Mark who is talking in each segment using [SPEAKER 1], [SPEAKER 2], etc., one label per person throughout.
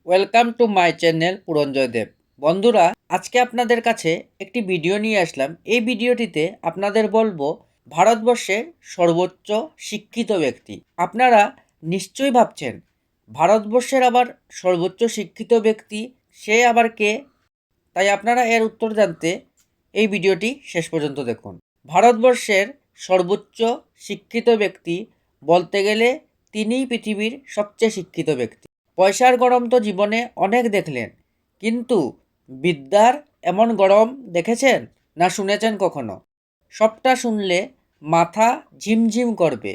[SPEAKER 1] Welcome to my channel Puranjoy Deb. বন্ধুরা, আজকে আপনাদের কাছে একটি ভিডিও নিয়ে আসলাম। এই ভিডিওটিতে আপনাদের বলবো ভারতবর্ষের সর্বোচ্চ শিক্ষিত ব্যক্তি। আপনারা নিশ্চয়ই ভাবছেন ভারতবর্ষের আবার সর্বোচ্চ শিক্ষিত ব্যক্তি সে আবার কে? তাই আপনারা এর উত্তর জানতে এই ভিডিওটি শেষ পর্যন্ত দেখুন। ভারতবর্ষের সর্বোচ্চ শিক্ষিত ব্যক্তি বলতে গেলে তিনিই পৃথিবীর সবচেয়ে শিক্ষিত ব্যক্তি। পয়সার গরম তো জীবনে অনেক দেখলেন, কিন্তু বিদ্যার এমন গরম দেখেছেন না শুনেছেন কখনো? সবটা শুনলে মাথা ঝিমঝিম করবে,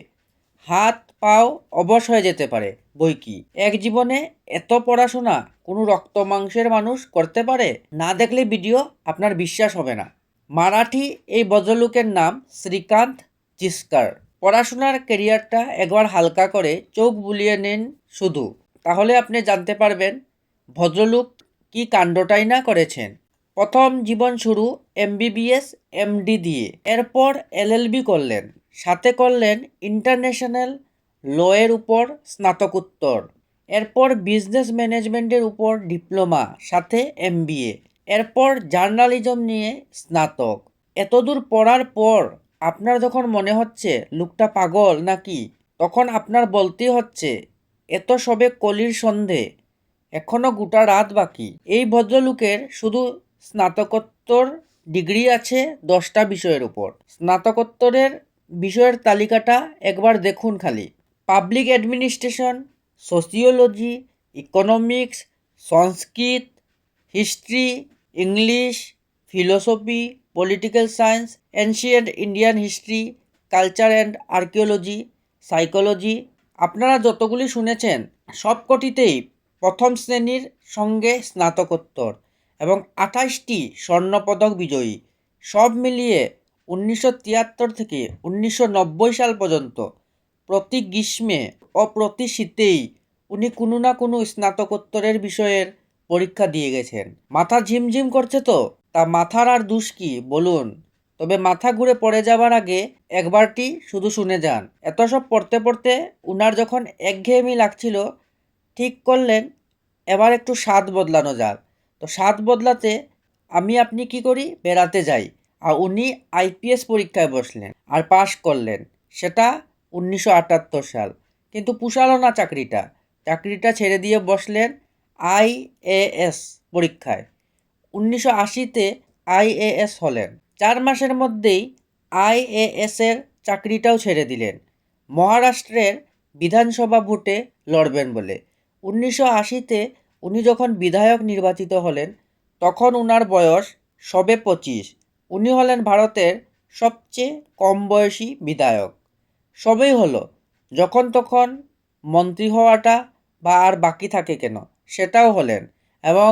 [SPEAKER 1] হাত পাও অবশ হয়ে যেতে পারে। বই কি এক জীবনে এত পড়াশোনা কোনো রক্ত মাংসের মানুষ করতে পারে? না দেখলে ভিডিও আপনার বিশ্বাস হবে না। মারাঠি এই ভদ্রলোকের নাম শ্রীকান্ত জিস্কার। পড়াশোনার ক্যারিয়ারটা একবার হালকা করে চোখ বুলিয়ে নিন শুধু, তাহলে আপনি জানতে পারবেন ভদ্রলোক কি কাণ্ডটাই না করেছেন। প্রথম জীবন শুরু এমবিবিএস এমডি দিয়ে, এরপর এলএলবি করলেন, সাথে করলেন ইন্টারন্যাশনাল লয়ের উপর স্নাতকোত্তর, এরপর বিজনেস ম্যানেজমেন্টের উপর ডিপ্লোমা, সাথে এমবিএ, এরপর জার্নালিজম নিয়ে স্নাতক। এতদূর পড়ার পর আপনার যখন মনে হচ্ছে লোকটা পাগল নাকি, তখন আপনার বলতেই হচ্ছে এত সবে কলির সন্ধে, এখনও গোটা রাত বাকি। এই ভদ্রলোকের শুধু স্নাতকোত্তর ডিগ্রি আছে 10টা বিষয়ের উপর। স্নাতকোত্তরের বিষয়ের তালিকাটা একবার দেখুন খালি: public administration, sociology, economics, Sanskrit, history, English, philosophy, political science, ancient Indian history, culture and archaeology, psychology. আপনারা যতগুলি শুনেছেন সবকটিতেই প্রথম শ্রেণীর সঙ্গে স্নাতকোত্তর এবং 28টি স্বর্ণপদক বিজয়ী। সব মিলিয়ে 1973 থেকে 1990 সাল পর্যন্ত প্রতি গ্রীষ্মে ও প্রতি শীতেই উনি কোনো না কোনো স্নাতকোত্তরের বিষয়ের পরীক্ষা দিয়ে গেছেন। মাথা ঝিমঝিম করছে তো? তা মাথার আর দোষ কি বলুন? তবে মাথা ঘুরে পড়ে যাবার আগে একবারটি শুধু শুনে যান। এত সব পড়তে পড়তে উনার যখন একঘেয়েমি লাগছিল, ঠিক করলেন এবার একটু স্বাদ বদলানো যাক। তো স্বাদ বদলাতে আপনি কি করি, বেড়াতে যাই। আর উনি আইপিএস পরীক্ষায় বসলেন আর পাশ করলেন, সেটা 1978 সাল। কিন্তু পুষালো না চাকরিটা ছেড়ে দিয়ে বসলেন আইএএস পরীক্ষায়। 1980-তে আইএএস হলেন। 4 মাসের মধ্যেই আইএএসের চাকরিটাও ছেড়ে দিলেন মহারাষ্ট্রের বিধানসভা ভোটে লড়বেন বলে। 1980-তে উনি যখন বিধায়ক নির্বাচিত হলেন, তখন উনার বয়স সবে 25। উনি হলেন ভারতের সবচেয়ে কম বয়সী বিধায়ক। সবেই হলো, যখন তখন মন্ত্রী হওয়াটা বা আর বাকি থাকে কেন, সেটাও হলেন। এবং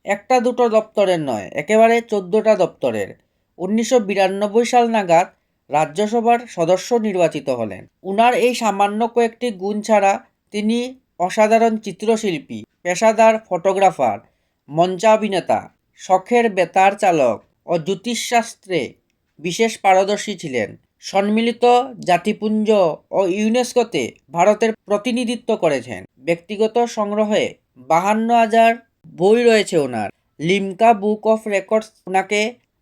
[SPEAKER 1] একটা দুটো দপ্তরের নয়, একেবারে 14টা দপ্তরের। 1992 সাল নাগাদ রাজ্যসভার সদস্য নির্বাচিত হলেন। উনার এই সামান্য কয়েকটি গুণ ছাড়া তিনি অসাধারণ চিত্রশিল্পী, পেশাদার ফটোগ্রাফার, মঞ্চাভিনেতা, শখের বেতার চালক ও জ্যোতিষশাস্ত্রে বিশেষ পারদর্শী ছিলেন। সম্মিলিত জাতিপুঞ্জ ও ইউনেস্কোতে ভারতের প্রতিনিধিত্ব করেছেন। ব্যক্তিগত সংগ্রহে 52,000 বই রয়েছে ওনার। লিমকা বুক অফ রেকর্ডস ওনাকে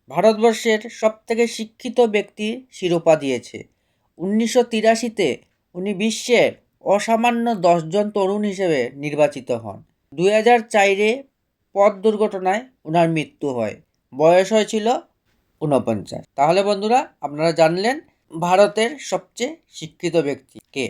[SPEAKER 1] ভারতবর্ষের সবথেকে শিক্ষিত ব্যক্তির শিরোপা দিয়েছে। 1983-তে উনি বিশ্বের অসামান্য 10 জন তরুণ হিসেবে নির্বাচিত হন। 2004-এ পথ দুর্ঘটনায় ওনার মৃত্যু হয়। বয়স হয়েছিল 49। তাহলে বন্ধুরা, আপনারা জানলেন ভারতের সবচেয়ে শিক্ষিত ব্যক্তি কে।